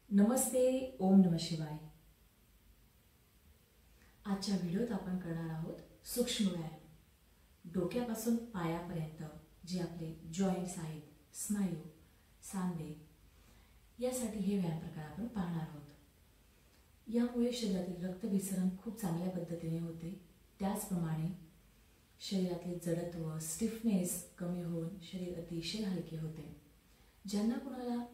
नमस्ते. ओम नमः शिवाय. आजच्या व्हिडिओत आपण करणार आहोत सूक्ष्म व्यायाम. डोक्यापासून पायापर्यंत जे आपले जॉईंट्स आहेत, स्नायू, सांधे, यासाठी हे व्यायाम प्रकार आपण पाहणार आहोत. यामुळे शरीरातील रक्तभिसरण खूप चांगल्या पद्धतीने होते. त्याचप्रमाणे शरीरातील जडत्व, स्टिफनेस कमी होऊन शरीर अतिशय हलके होते. ज्यांना कुणाला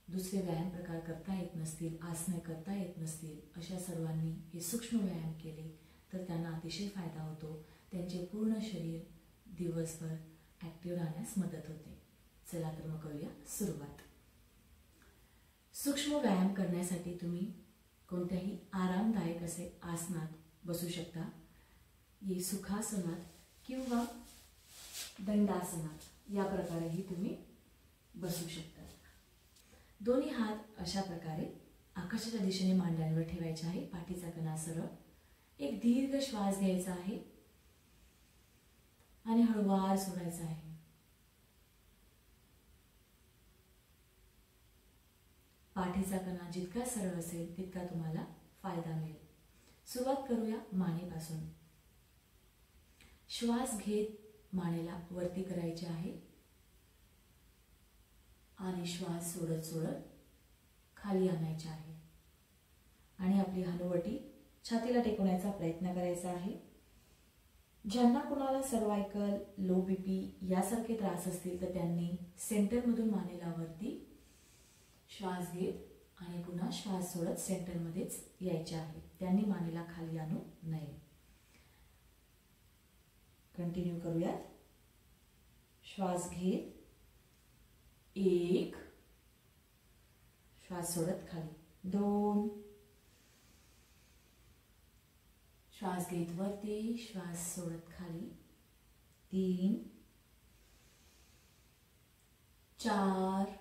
दुसरे व्यायाम प्रकार करता येत नसतील, आसने करता येत नसतील, अशा सर्वांनी हे सूक्ष्म व्यायाम केले तर त्यांना अतिशय फायदा होतो. त्यांचे पूर्ण शरीर दिवसभर ॲक्टिव्ह राहण्यास मदत होते. चला तर मग करूया सुरुवात. सूक्ष्म व्यायाम करण्यासाठी तुम्ही कोणत्याही आरामदायक असे आसनात बसू शकता. ये सुखासनात किंवा दंडासनात या प्रकारेही तुम्ही बसू शकता. दोन्ही हात अशा प्रकारे आकाशाच्या दिशेने मांड्यांवर ठेवायचे आहे. पाठीचा कणा सरळ. एक दीर्घ श्वास घ्यायचा आहे आणि हळूवार सोडायचा आहे. पाठीचा कणा जितका सरळ असेल तितका तुम्हाला फायदा मिळेल. सुरुवात करूया मानेपासून. श्वास घेत मानेला वरती करायचे आहे आणि श्वास सोडत सोडत खाली आणायचे आहे आणि आपली हनुवटी छातीला टेकवण्याचा प्रयत्न करायचा आहे. ज्यांना कुणाला सर्वायकल, लो बीपी यासारखे त्रास असतील तर त्यांनी सेंटरमधून मानेला वरती श्वास घेत आणि पुन्हा श्वास सोडत सेंटरमध्येच यायचे आहे. त्यांनी मानेला खाली आणू नये. कंटिन्यू करूयात. श्वास घेत 1, श्वास सोडत खाली 2, श्वास घेत वरती, श्वास सोडत खाली 3, 4,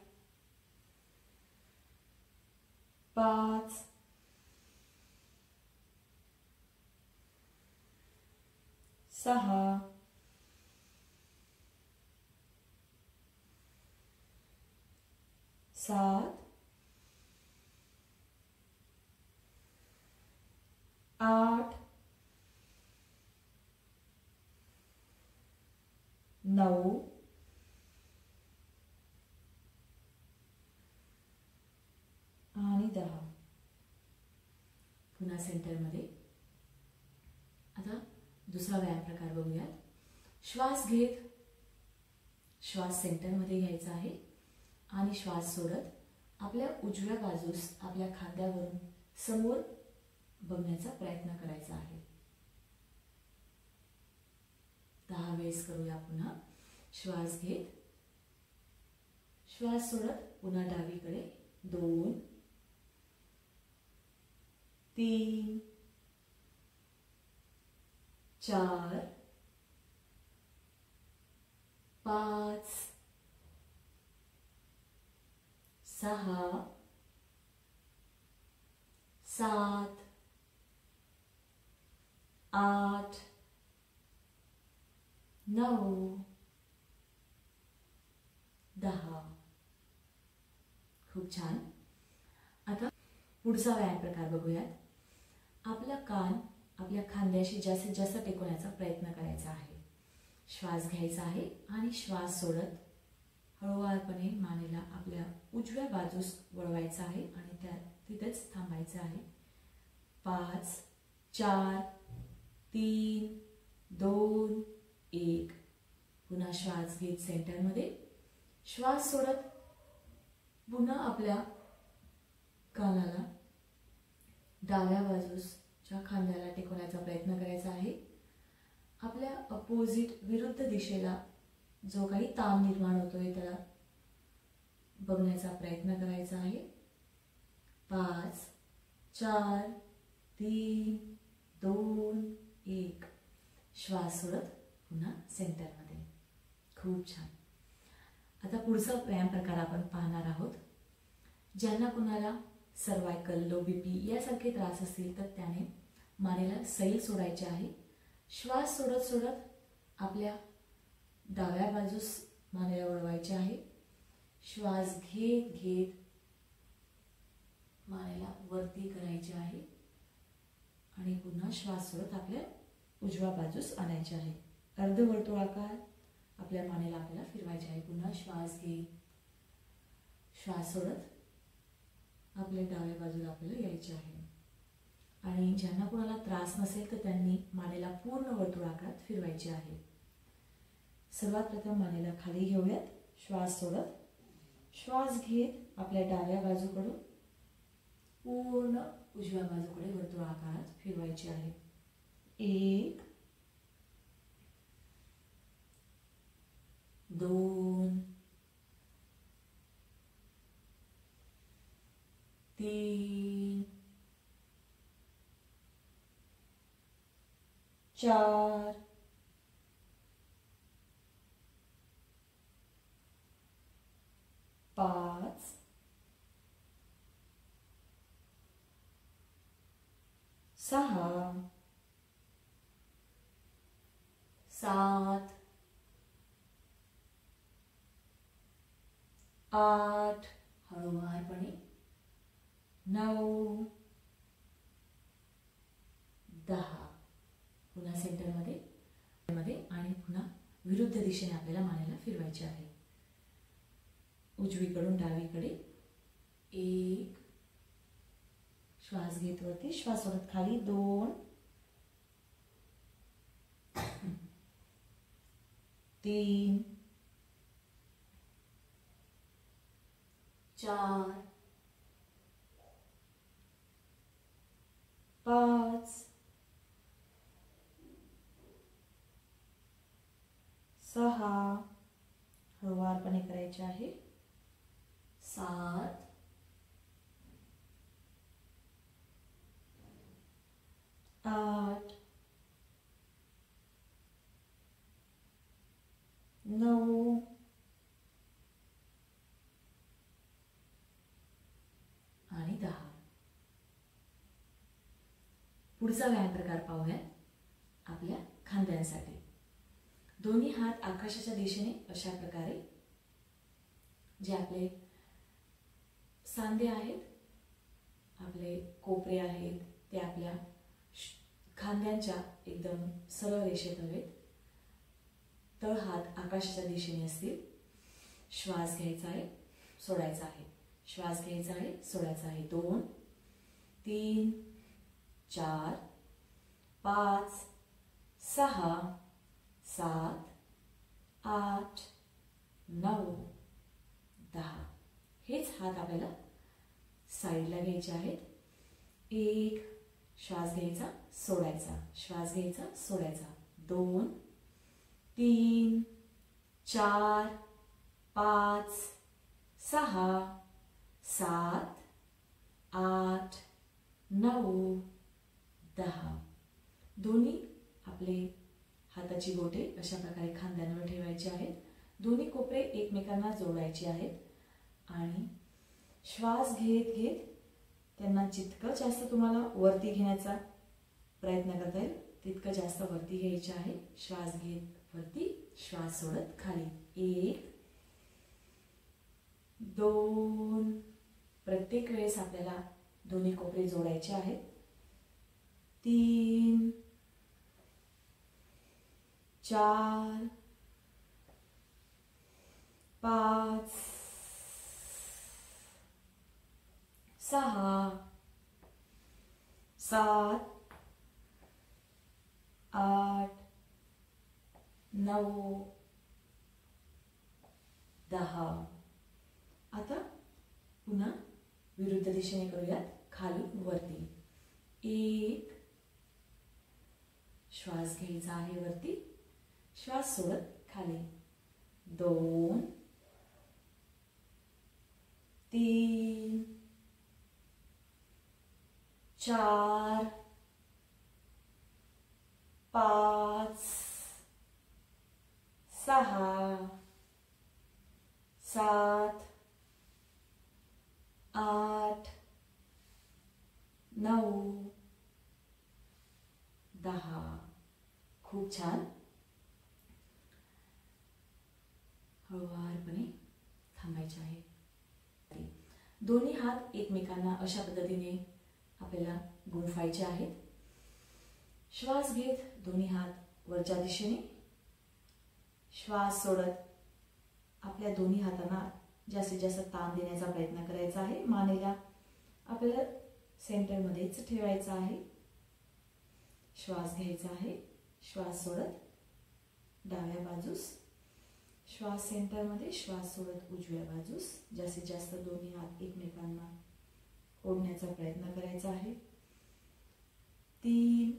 5, 6, 7, 8, 9, 10. पुन्हा सेंटरमध्ये. आता दुसरा व्यायाम प्रकार बघूयात. श्वास घेत श्वास सेंटरमध्ये घ्यायचा आहे आणि श्वास सोडत आपल्या उजव्या बाजूस आपल्या खांद्यावरून समोर बघण्याचा प्रयत्न करायचा आहे. 10 वेळेस करूया पुन्हा. श्वास घेत श्वास सोडत पुन्हा डावीकडे 2, 3, 4, 5, 6, 7, 8, 9, 10. खूप छान. आता पुढचा व्यायाम प्रकार बघूयात. आपला कान आपल्या खांद्याशी जास्तीत जास्त टेकवण्याचा प्रयत्न करायचा आहे. श्वास घ्यायचा आहे आणि श्वास सोडत हळूवारपणे मानेला आपल्या उजव्या बाजूस वळवायचा आहे आणि तिथेच थांबायचं आहे. 5, 4, 3, 2, 1. पुन्हा श्वास घेत सेंटरमध्ये श्वास सोडत पुन्हा आपल्या कानाला डाव्या बाजूच्या खांद्याला टेकवण्याचा प्रयत्न करायचा आहे. आपल्या अपोजिट विरुद्ध दिशेला जो काही ताण निर्माण होतोय त्याला बघण्याचा प्रयत्न करायचा आहे. 5, 4, 3, 2, 1. श्वास सोडत पुन्हा सेंटरमध्ये. खूप छान. आता पुढचा व्यायाम प्रकार आपण पाहणार आहोत. ज्यांना कुणाला सर्वायकल, लो बीपी यासारखे त्रास असतील तर त्याने मानेला सैल सोडायचे आहे. श्वास सोडत सोडत आपल्या डाव्या बाजूस मानेला वळवायचे आहे. श्वास घेत घेत फिरवायचे आहे आणि पुन्हा श्वास सोडत आपल्या उजव्या बाजूस आणायचे आहे. अर्धवर्तुळाकार आपल्या मानेला आपल्याला फिरवायचे आहे. पुन्हा श्वास घेत श्वास सोडत आपल्या डाव्या बाजूला आपल्याला यायचे आहे. आणि ज्यांना कोणाला त्रास नसेल तर त्यांनी मानेला पूर्ण वर्तुळाकारात फिरवायचे आहे. सर्वात प्रथम मानेला खाली घेऊयात. श्वास सोडत श्वास घेत आपल्या डाव्या बाजूकडून पूर्ण उजव्या बाजूकडे वर्तुळाकारात फिरवायचे आहे. 1 2 3 4 5 6 7 8 हळूवारपणे 9 10 पुन्हा सेंटरमध्ये आणि पुन्हा विरुद्ध दिशेने आपल्याला मानेला फिरवायचे आहे. उजवीकडून डावीकडे 1 श्वास घेत वरती श्वास सोडत खाली 2 3 4 5 6 हळूवारपणे करायचे आहे. 7 8 9 आणि 10. पुढचा व्यायाम प्रकार पाहूयात आपल्या खांद्यांसाठी. दोन्ही हात आकाशाच्या दिशेने अशा प्रकारे जे आपले सांधे आहेत, आपले कोपरे आहेत, ते आपल्या खांद्यांच्या एकदम सरळ रेषेत हवेत. तळ हात आकाशाच्या दिशेने असतील. श्वास घ्यायचा आहे, सोडायचा आहे. श्वास घ्यायचा आहे, सोडायचा आहे. 2 3 4 5 6 7 8 9 10. हेच हात आपल्याला साईडला घ्यायचे आहेत. 1 श्वास घ्यायचा, सोडायचा. श्वास घ्यायचा, सोडायचा. 2 3 4 5 6 7 8 9 10. दोन्ही आपले हाताची बोटे अशा प्रकारे खांद्यांवर ठेवायची आहेत. दोन्ही कोपरे एकमेकांना जोडायचे आहेत आणि श्वास घेत घेत त्यांना जितकं जास्त तुम्हाला वरती घेण्याचा प्रयत्न करता येईल तितकं जास्त वरती घ्यायचे आहे. श्वास घेत वरती, श्वास सोडत खाली. 1 2 प्रत्येक वेळेस आपल्याला दोन्ही कोपरे जोडायचे आहेत. 3 4 5 6 7 8 9 10. आता पुन्हा विरुद्ध दिशेने करूयात. खालून वरती. 1 श्वास घ्यायचा आहे वरती, श्वास सोडत खाली. 2 3 4 5 6 7 8 9 10. खूप छान. हळूवारपणे थांबायचे आहे. दोन्ही हात एकमेकांना अशा पद्धतीने आपल्याला गुंफायचे आहेत. श्वास घेत दोन्ही हात वरच्या दिशेने, श्वास सोडत आपल्या दोन्ही हातांना जास्तीत जास्त ताण देण्याचा प्रयत्न करायचा आहे. मानेला आपल्याला सेंटरमध्येच ठेवायचा आहे. श्वास घ्यायचा आहे, श्वास सोडत डाव्या बाजूस, श्वास सेंटरमध्ये, श्वास सोडत उजव्या बाजूस. जास्तीत जास्त दोन्ही हात एकमेकांना ओढण्याचा प्रयत्न करायचा आहे. 3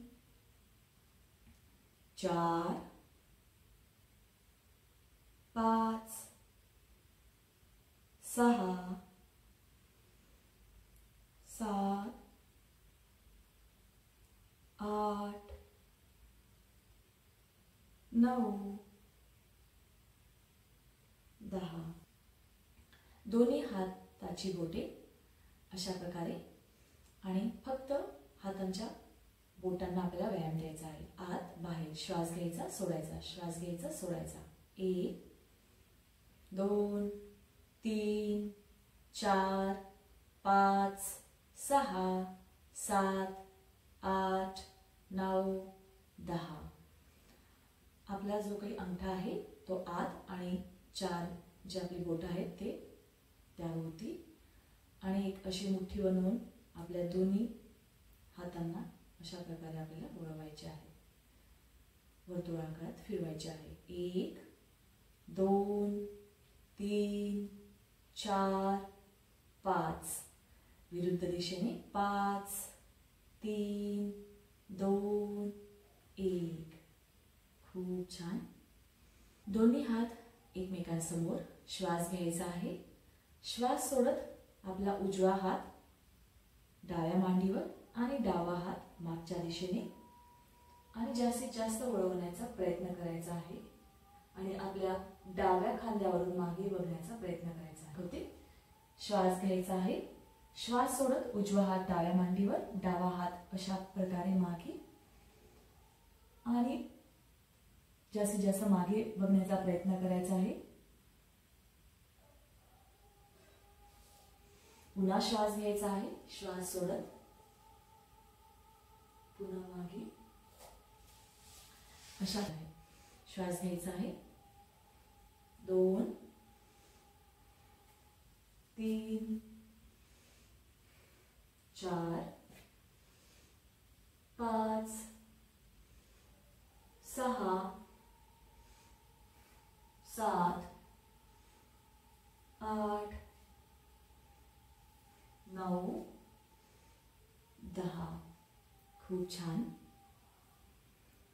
4 5 6 7 8 9 10. दोन्ही हाताची बोटे अशा प्रकारे आणि फक्त हातांच्या बोटांना आपल्याला व्यायाम द्यायचा आहे. आत बाहेर श्वास घ्यायचा, सोडायचा, श्वास घ्यायचा, सोडायचा. 1 2 3 4 5 6 7 8 9 10. आपला जो काही अंगठा आहे तो आत आणि 4 जे आपली बोट आहेत ते त्याभोवती, आणि एक अशी मुठ्ठी बनवून आपल्या दोन्ही हातांना अशा प्रकारे आपल्याला वळवायचे आहे, वर्तुळाकारात फिरवायचे आहे. 1 2 3 4 5. विरुद्ध दिशेने 5 3 2 1. खूप छान. दोन्ही हात एकमेकांसमोर. श्वास घ्यायचा आहे, श्वास सोडत आपला उजवा हात डाव्या मांडीवर आणि डावा हात मागच्या दिशेने, आणि जास्तीत जास्त वळवण्याचा प्रयत्न करायचा आहे आणि आपल्या डाव्या खांद्यावरून मागे बघण्याचा प्रयत्न करायचा आहे. होते. श्वास घ्यायचा आहे, श्वास सोडत उजवा हात डाव्या मांडीवर, डावा हात अशा प्रकारे मागे, आणि जास्तीत जास्त मागे बघण्याचा प्रयत्न करायचा आहे. पुन्हा श्वास घ्यायचा आहे, श्वास सोडत पुन्हा मागे अशा आहे. श्वास घ्यायचा आहे. 2 3 4 5 6 7 8 9 10. खूप छान.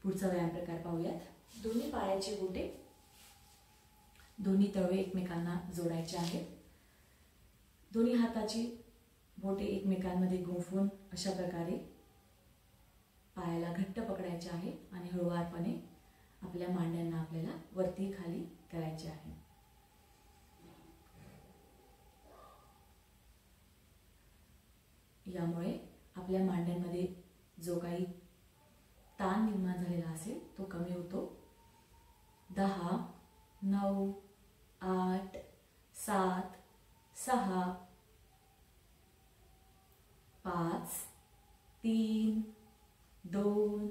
पुढचा व्यायाम प्रकार पाहूयात. दोन्ही पायाची बोटे, दोन्ही तळवे एकमेकांना जोडायचे आहेत. दोन्ही हाताची बोटे एकमेकांमध्ये गुंफून अशा प्रकारे पायाला घट्ट पकडायचे आहे आणि हळूवारपणे आपल्या मांड्यांना आपल्याला वरती खाली करायचे आहे. यामुळे आपल्या मांड्यांमध्ये जो काही ताण निर्माण झालेला असेल तो कमी होतो. 10 9 8 7 6 5 3 2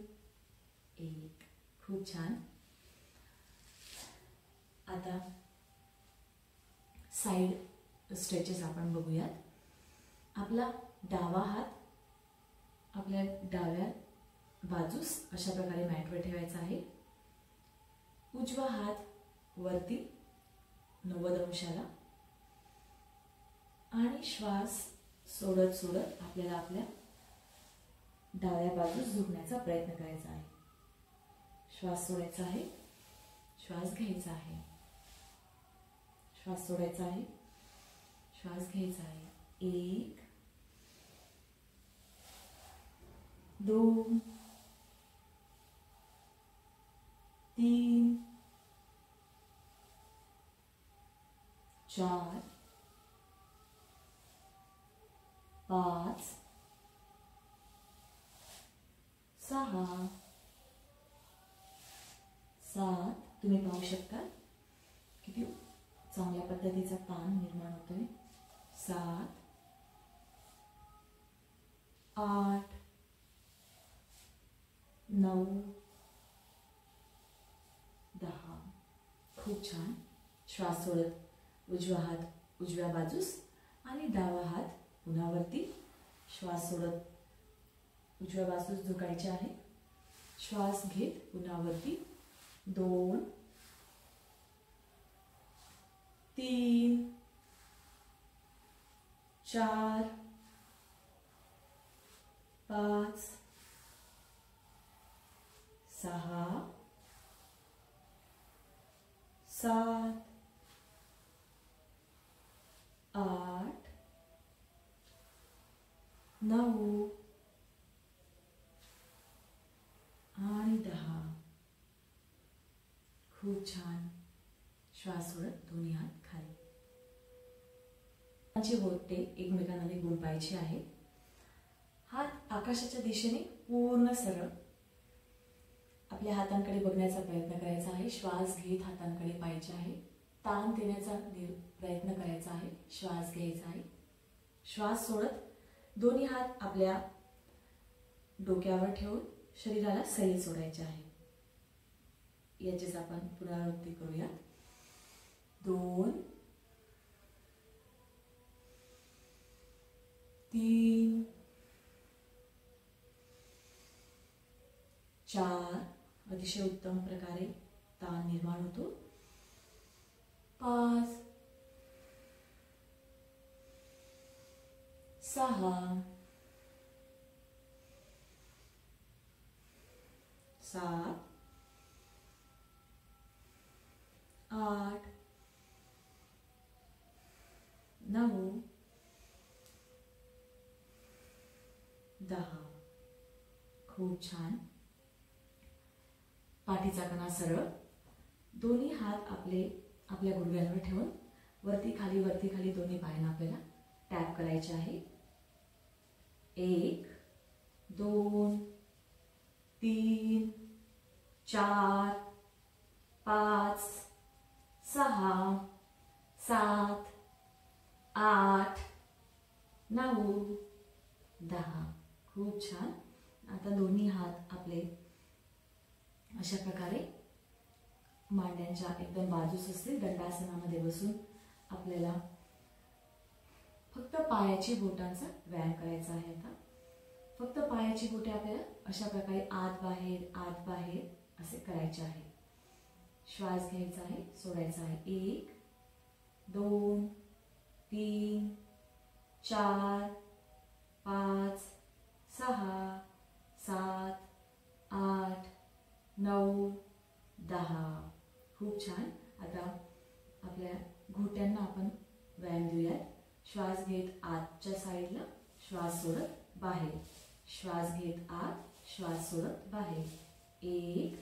1. खूप छान. आता साइड स्ट्रेचेस आपण बघूयात. आपला डावा हात आपल्या डाव्या बाजूस अशा प्रकारे मॅटवर ठेवायचा आहे. उजवा हात वरती 90 अंशाला, आणि श्वास सोडत सोडत आपल्याला आपल्या डाव्या बाजूस झुकण्याचा प्रयत्न करायचा आहे. श्वास सोडायचा आहे, श्वास घ्यायचा आहे, श्वास सोडायचा आहे, श्वास घ्यायचा आहे. 1 2 3 4 5 6 7. तुम्ही पाहू शकता किती चांगल्या पद्धतीचा ताण निर्माण होतोय. 7 8 9 10. खूप छान. श्वास सोडत उजवा हात उजव्या बाजूस आणि डावा हात पुन्हा वरती. श्वास सोडत उजव्या बाजूस झुकायचे आहे. श्वास घेत पुन्हा वरती. 2 3 4 5 6 7 8 9 आणि 10. खूप छान. श्वास सोडत दोन्ही हात खाली. हाताची बोटे एकमेकांमध्ये गुंफायची आहे. हात आकाशाच्या दिशेने पूर्ण सरळ. आपल्या हातांकडे बघण्याचा प्रयत्न करायचा आहे. श्वास घेत हातांकडे पाहायचे आहे. ताण देण्याचा प्रयत्न करायचा आहे. श्वास घ्यायचा आहे. श्वास सोडत दोन्ही हात आपल्या डोक्यावर ठेवून शरीराला सैल सोडायचे आहे. याचीच आपण पुनरावृत्ती करूया. 2 3 4. अतिशय उत्तम प्रकारे ताण निर्माण होतो. 5 6 7 8 9 10. खूप छान. पाठीचा कणा सरळ. दोन्ही हात आपल्या गुडघ्यांवर ठेवून वरती खाली दोन्ही पायांना आपल्याला टॅप करायचे आहे. 1 2 3 4 5 6 7 8 9 10. खूप छान. आता दोन्ही हात आपले अशा प्रकारे मांड्यांच्या एकदम बाजूस असतील दंडासनामध्ये बसून आपल्याला फक्त पायाची बोटांचा व्यायाम करायचा आहे. आता फक्त पायाची बोटे आपल्याला अशा प्रकारे आत बाहेर असे करायचे आहे. श्वास घ्यायचा आहे. सोडायचा आहे. 1 2 3 4 5 6 7 8 9 10. खूप छान. आता आपल्या घोट्यांना आपण व्यायाम देऊयात. श्वास घेत आतच्या साईडला. श्वास सोडत बाहेर. श्वास घेत आत. श्वास सोडत बाहेर. 1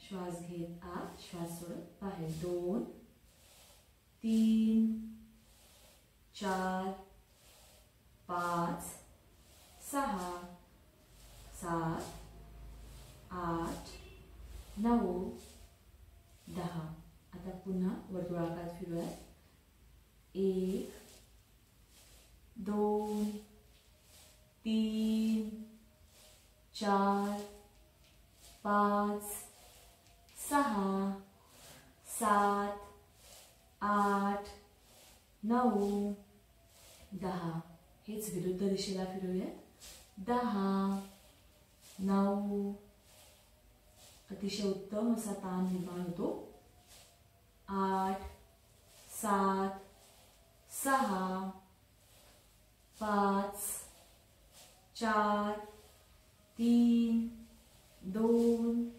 श्वास घेत आत. श्वास सोडत बाहेर. 2 3 4 5 6 7 8 9 10. आता पुन्हा वर्तुळाकार फिरूया. 1 2 3 4 5 6 7 8 9 10. हेच विरुद्ध दिशेला फिरूया. 10 9. अतिशय उत्तम असा ताण निर्माण होतो. 8 7 6 5 4 3 2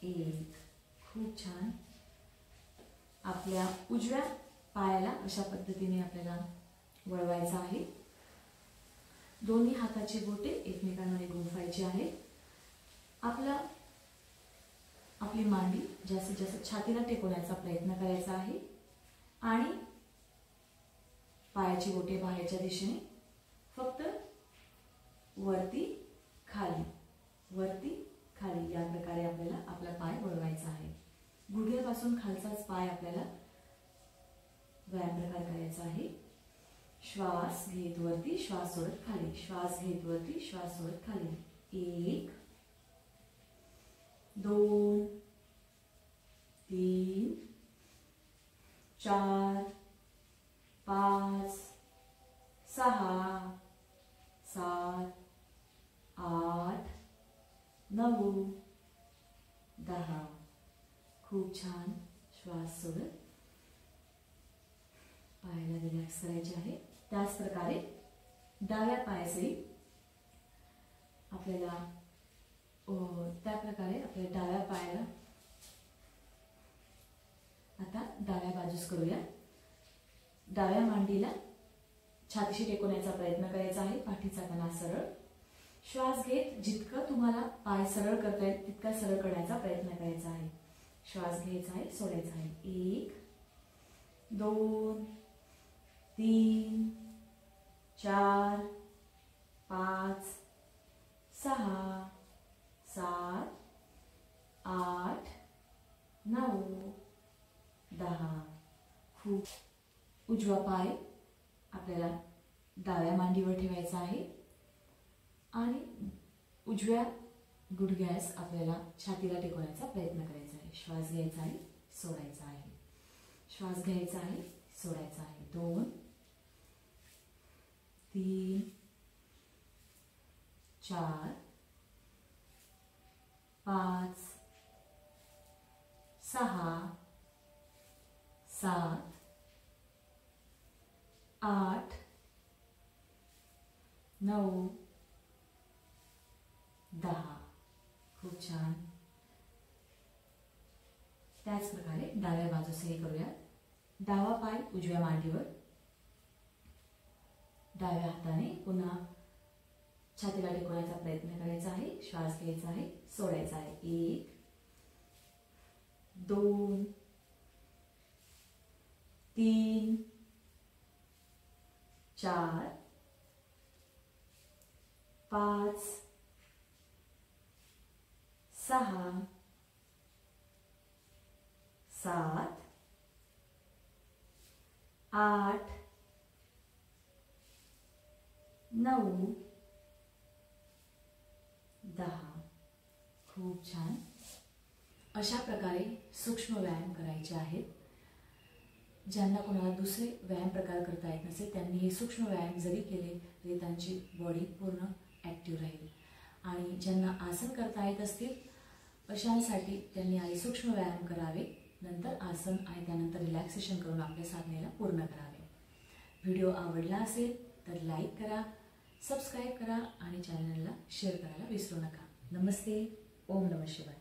1. खूप छान. आपल्या उजव्या पायाला अशा पद्धतीने आपल्याला वळवायचं आहे. दोन्ही हाताची बोटे एकमेकांमध्ये गुंफायची आहेत. आपली मांडी जास्तीत जास्त छातीला टेकवण्याचा प्रयत्न करायचा आहे आणि पायाची बोटे बाहेरच्या दिशेने फक्त वरती खाली या प्रकारे आपल्याला आपला पाय वळवायचा आहे. गुडघ्यापासून खालचाच पाय आपल्याला व्यायाम प्रकार करायचा आहे. श्वास घेत वरती, श्वास सोडत खाली, श्वास घेत वरती, श्वास सोडत खाली. 1 2 3 4 5 6 7 8 9 10. खूप छान. श्वास सोडत पायाला रिलॅक्स करायचे आहे. त्याच प्रकारे डाव्या पायासही आपल्याला त्या प्रकारे आपल्या डाव्या पायाला आता डाव्या बाजूस करूया. डाव्या मांडीला छातीशी टेकवण्याचा प्रयत्न करायचा आहे. पाठीचा कणा सरळ. श्वास घेत जितकं तुम्हाला पाय सरळ करता येईल तितका सरळ करण्याचा प्रयत्न करायचा आहे. श्वास घ्यायचा आहे, सोडायचा आहे. 1 2 3 4 5 6 7 8 9 10. खूप. उजवा पाय आपल्याला डाव्या मांडीवर ठेवायचा आहे आणि उजव्या गुडघ्यास आपल्याला छातीला टेकवण्याचा प्रयत्न करायचा आहे. श्वास घ्यायचा आहे, सोडायचा आहे. श्वास घ्यायचा आहे, सोडायचा आहे. 2 3 4 5 6 7 8 9 10. खूप छान. त्याच प्रकारे डाव्या बाजूसही करूया. डावा पाय उजव्या मांडीवर. डाव्या हाताने पुन्हा छातीला टेकवण्याचा प्रयत्न करायचा आहे. श्वास घ्यायचा आहे, सोडायचा आहे. 1 2 3 4 5 6 7 8 9 10. खूप छान. अशा प्रकारे सूक्ष्म व्यायाम करायचे आहेत. ज्यांना कोणाला दुसरे व्यायाम प्रकार करता येत नसेल त्यांनी हे सूक्ष्म व्यायाम जरी केले तरी त्यांची बॉडी पूर्ण ॲक्टिव्ह राहील. आणि ज्यांना आसन करता येत असतील अशांसाठी त्यांनी आधी सूक्ष्म व्यायाम करावे, नंतर आसन आणि त्यानंतर रिलॅक्सेशन करून आपल्या साधनेला पूर्ण करावे. व्हिडिओ आवडला असेल तर लाईक करा, सबस्क्राईब करा आणि चॅनलला शेअर करायला विसरू नका. नमस्ते. ओम नमः शिवाय.